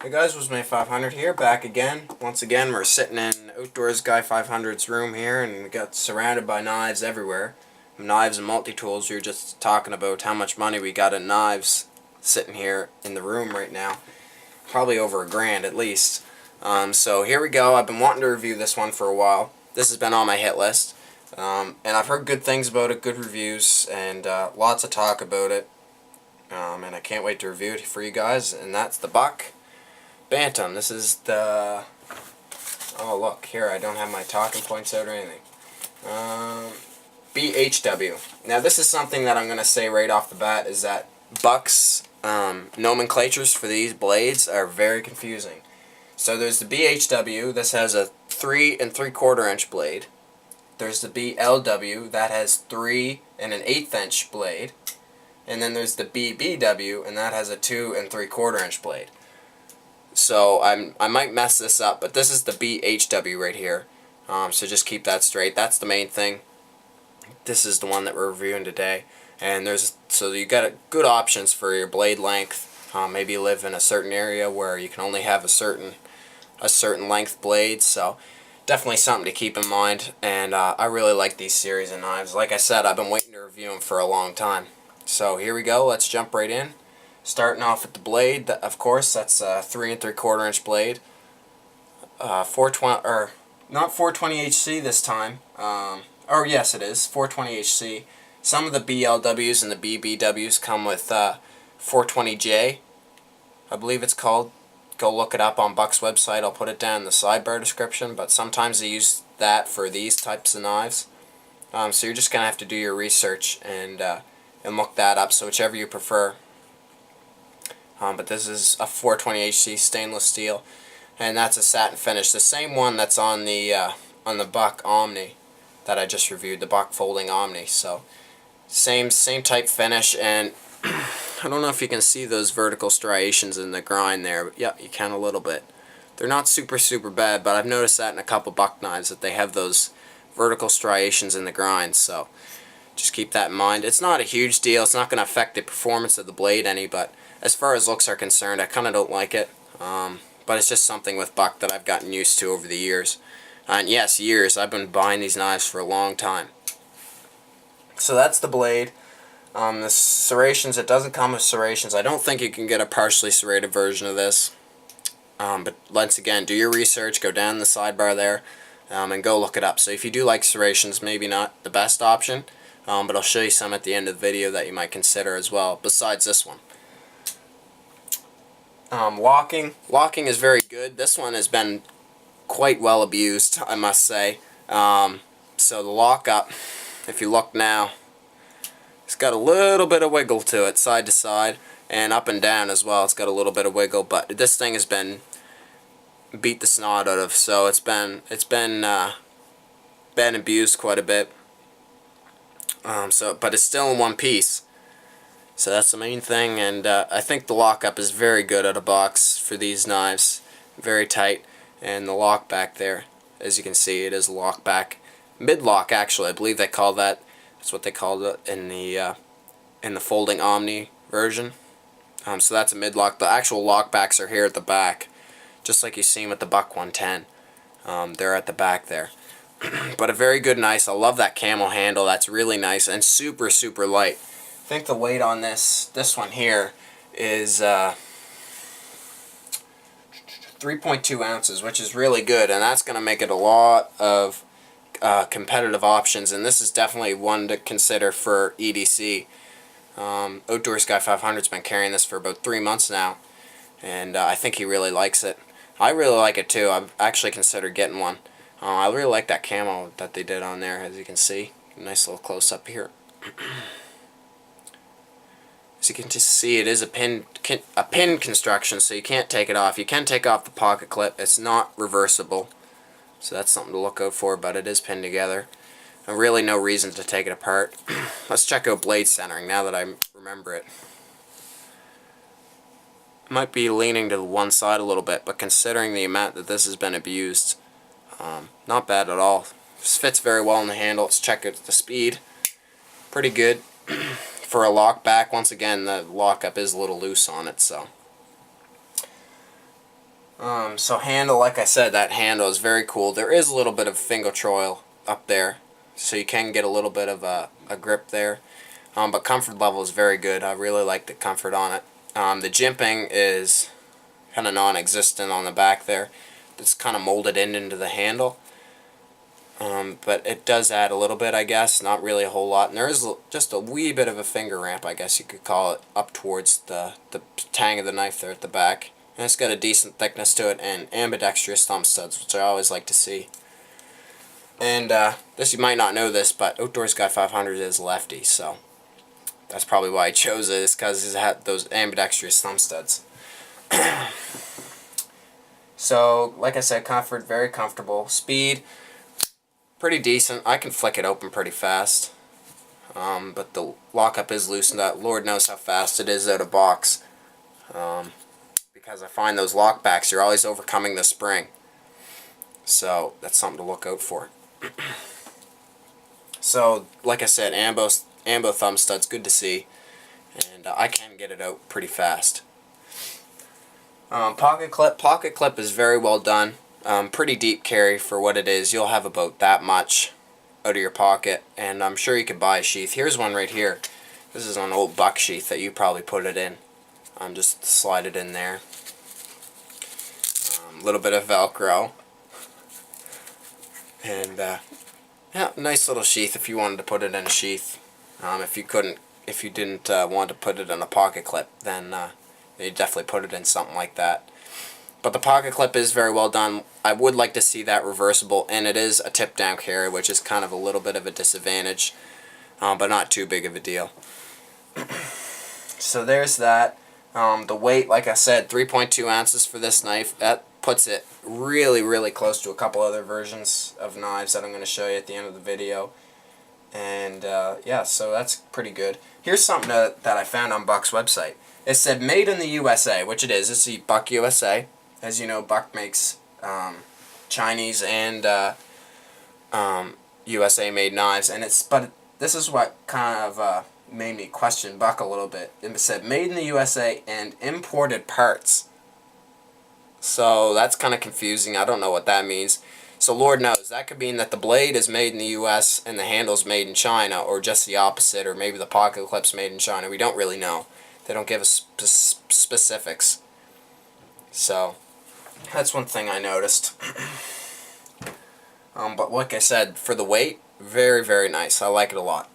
Hey guys, Wismay 500 here, back again. Once again, we're sitting in Outdoors Guy 500's room here, and we got surrounded by knives everywhere. Knives and multi-tools. We were just talking about how much money we got in knives sitting here in the room right now. Probably over $1,000 at least. So here we go. I've been wanting to review this one for a while. This has been on my hit list. And I've heard good things about it, good reviews, and lots of talk about it. And I can't wait to review it for you guys, and that's the Buck Bantum. This is the... Oh, look, here, I don't have my talking points out or anything. BHW. Now, this is something that I'm going to say right off the bat, is that Buck's nomenclatures for these blades are very confusing. So there's the BHW. This has a 3 3/4 inch blade. There's the BLW. That has 3 1/8 inch blade. And then there's the BBW, and that has a 2 3/4 inch blade. So I might mess this up, but this is the BHW right here. So just keep that straight. That's the main thing. This is the one that we're reviewing today. And so you got good options for your blade length. Maybe you live in a certain area where you can only have a certain length blade. So definitely something to keep in mind. And I really like these series of knives. Like I said, I've been waiting to review them for a long time. So here we go. Let's jump right in. Starting off with the blade, of course, that's a 3 3/4 inch blade. 420 or not 420 HC this time. Or yes, it is 420 HC. Some of the BLWs and the BBWs come with 420J, I believe it's called. Go look it up on Buck's website. I'll put it down in the sidebar description. But sometimes they use that for these types of knives. So you're just gonna have to do your research and look that up. So whichever you prefer. But this is a 420 HC stainless steel, and that's a satin finish. The same one that's on the Buck Omni that I just reviewed, the Buck Folding Omni. So same type finish, and I don't know if you can see those vertical striations in the grind there. But yeah, you can a little bit. They're not super bad, but I've noticed that in a couple Buck knives that they have those vertical striations in the grind. So just keep that in mind. It's not a huge deal. It's not going to affect the performance of the blade any, but as far as looks are concerned, I kind of don't like it. But it's just something with Buck that I've gotten used to over the years. And yes, years. I've been buying these knives for a long time. So that's the blade. The serrations, it doesn't come with serrations. I don't think you can get a partially serrated version of this. But once again, do your research. Go down the sidebar there and go look it up. So if you do like serrations, maybe not the best option. But I'll show you some at the end of the video that you might consider as well, besides this one. Locking is very good. This one has been quite well abused, I must say. So the lockup, if you look now, it's got a little bit of wiggle to it, side to side, and up and down as well. It's got a little bit of wiggle, but this thing has been beat the snot out of. So it's been abused quite a bit. But it's still in one piece. So that's the main thing, and I think the lockup is very good out of box for these knives. Very tight, and the lock back there, as you can see, it is lock back. Mid-lock, actually, I believe they call that. That's what they called it in the Folding Omni version. So that's a mid-lock. The actual lock backs are here at the back, just like you've seen with the Buck 110. They're at the back there. But a very good, nice. I love that camel handle. That's really nice and super light. I think the weight on this one here is 3.2 ounces, which is really good, and that's going to make it a lot of competitive options, and this is definitely one to consider for EDC. Outdoors Guy 500's been carrying this for about 3 months now, and I think he really likes it. I really like it too. I've actually considered getting one. I really like that camo that they did on there, as you can see. Nice little close-up here. As you can just see, it is a pin construction, so you can't take it off. You can take off the pocket clip. It's not reversible, so that's something to look out for, but it is pinned together. And really no reason to take it apart. Let's check out blade centering now that I remember it. Might be leaning to the one side a little bit, but considering the amount that this has been abused, not bad at all. This fits very well in the handle. Let's check out the speed. Pretty good. For a lock back, once again, the lockup is a little loose on it, so So handle, like I said, that handle is very cool. There is a little bit of finger choil up there, so you can get a little bit of a grip there. But comfort level is very good. I really like the comfort on it. The jimping is kind of non-existent on the back there. It's kind of molded into the handle. But it does add a little bit, I guess, not really a whole lot. And there is just a wee bit of a finger ramp, I guess you could call it, up towards the tang of the knife there at the back. And it's got a decent thickness to it, and ambidextrous thumb studs, which I always like to see. And this, you might not know this, but Outdoors Guy 500 is lefty, so that's probably why I chose it, is because it had those ambidextrous thumb studs. So, like I said, comfort, very comfortable. Speed, pretty decent. I can flick it open pretty fast. But the lockup is loosened up. Lord knows how fast it is out of box. Because I find those lockbacks, you're always overcoming the spring. So that's something to look out for. So, like I said, ambo thumb studs, good to see. And I can get it out pretty fast. Pocket clip is very well done. Pretty deep carry for what it is. You'll have about that much out of your pocket, and I'm sure you could buy a sheath. Here's one right here. This is an old buck sheath that you probably put it in. Just slide it in there. A little bit of Velcro, and yeah, nice little sheath if you wanted to put it in a sheath. If you didn't want to put it in a pocket clip, then you definitely put it in something like that. But the pocket clip is very well done. I would like to see that reversible, and it is a tip down carry, which is kind of a little bit of a disadvantage, but not too big of a deal. So there's that. The weight, like I said, 3.2 ounces for this knife. That puts it really, really close to a couple other versions of knives that I'm going to show you at the end of the video. And yeah, so that's pretty good. Here's something that I found on Buck's website. It said made in the USA, which it is. It's the Buck USA. As you know, Buck makes Chinese and USA made knives, and but this is what kind of made me question Buck a little bit. It said made in the USA and imported parts. So that's kind of confusing. I don't know what that means. So Lord knows, that could mean that the blade is made in the US and the handle's made in China, or just the opposite, or maybe the pocket clip's made in China. We don't really know. They don't give us specifics. So that's one thing I noticed. But like I said, for the weight, very, very nice. I like it a lot.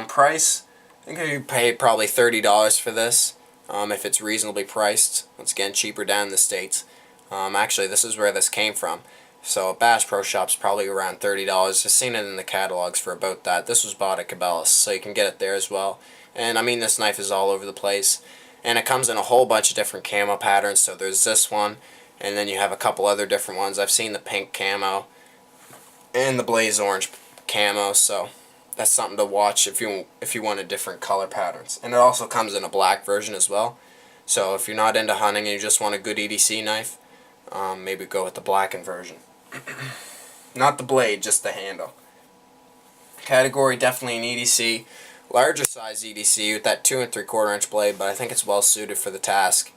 Price, I think you pay probably $30 for this, if it's reasonably priced. Once again, cheaper down in the States. Actually, this is where this came from. So Bass Pro Shop's probably around $30. I've seen it in the catalogs for about that. This was bought at Cabela's, so you can get it there as well. And I mean, this knife is all over the place. And it comes in a whole bunch of different camo patterns. So there's this one, and then you have a couple other different ones. I've seen the pink camo and the blaze orange camo, so that's something to watch if you want a different color patterns. And it also comes in a black version as well. So if you're not into hunting and you just want a good EDC knife, maybe go with the blackened version. Not the blade, just the handle. Category definitely an EDC. Larger size EDC with that 2 3/4 inch blade, but I think it's well suited for the task,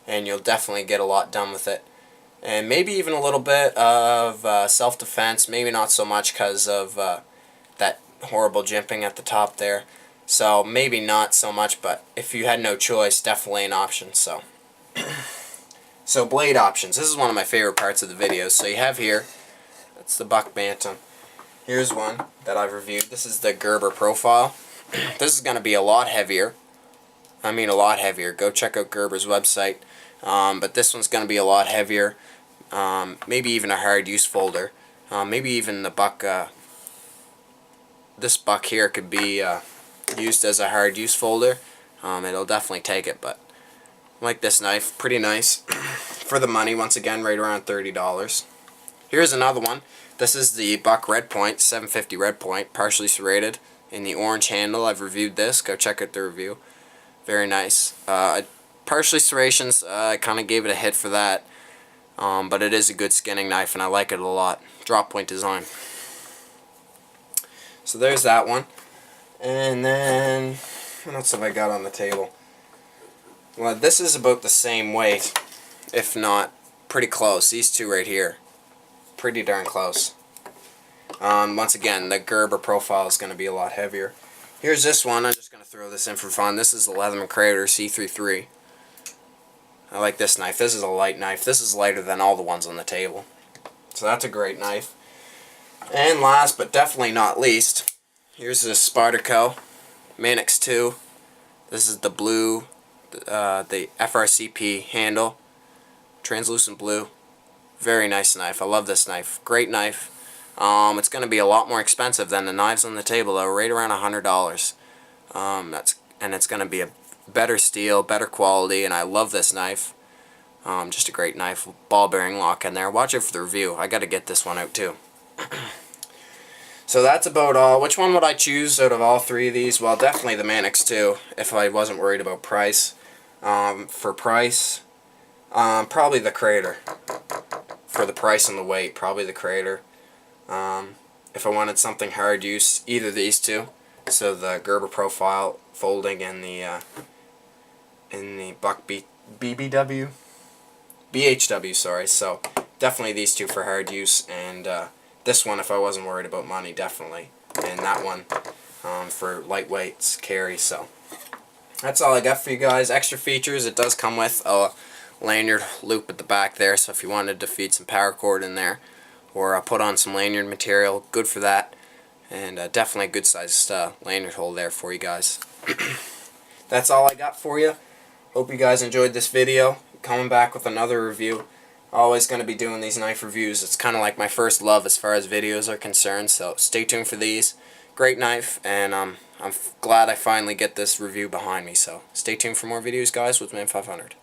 and you'll definitely get a lot done with it. And maybe even a little bit of self-defense, maybe not so much because of that horrible jimping at the top there. So maybe not so much, but if you had no choice, definitely an option. So so blade options. This is one of my favorite parts of the videos. So you have here, that's the Buck Bantum. Here's one that I've reviewed. This is the Gerber profile. This is going to be a lot heavier. I mean a lot heavier. Go check out Gerber's website. But this one's going to be a lot heavier. Maybe even a hard use folder. Maybe even the Buck, this Buck here could be used as a hard use folder. It'll definitely take it, but I like this knife. Pretty nice. For the money, once again, right around $30. Here's another one. This is the Buck Red Point, 750 Red Point, partially serrated in the orange handle. I've reviewed this. Go check out the review. Very nice. Partially serrations, I kind of gave it a hit for that. But it is a good skinning knife, and I like it a lot. Drop point design. So there's that one. And then, what else have I got on the table? Well, this is about the same weight. if not pretty close. These two right here, pretty darn close. Once again, the Gerber profile is going to be a lot heavier. Here's this one. I'm just going to throw this in for fun. This is the Leatherman Crater C33. I like this knife. This is a light knife. This is lighter than all the ones on the table. So that's a great knife. And last but definitely not least, here's this Spyderco Manix 2. This is the blue, the FRCP handle, translucent blue. Very nice knife. I love this knife. Great knife. It's going to be a lot more expensive than the knives on the table, though, right around $100. And it's going to be a better steel, better quality, and I love this knife. Just a great knife. Ball bearing lock in there. Watch it for the review. I got to get this one out too. So that's about all. Which one would I choose out of all three of these? Well, definitely the Manix 2, if I wasn't worried about price. For price, probably the Crater. For the price and the weight, probably the Crater. If I wanted something hard use, either of these two. So the Gerber profile folding and the Buck BBW? BHW, sorry. So definitely these two for hard use, and this one if I wasn't worried about money, definitely. And that one for lightweights carry. So that's all I got for you guys. Extra features, it does come with a lanyard loop at the back there, so if you wanted to feed some paracord in there or put on some lanyard material, good for that. And definitely a good sized lanyard hole there for you guys. That's all I got for you. Hope you guys enjoyed this video. Coming back with another review. Always going to be doing these knife reviews. It's kind of like my first love as far as videos are concerned, so stay tuned for these. Great knife, and I'm glad I finally get this review behind me, so stay tuned for more videos, guys, with Man 500.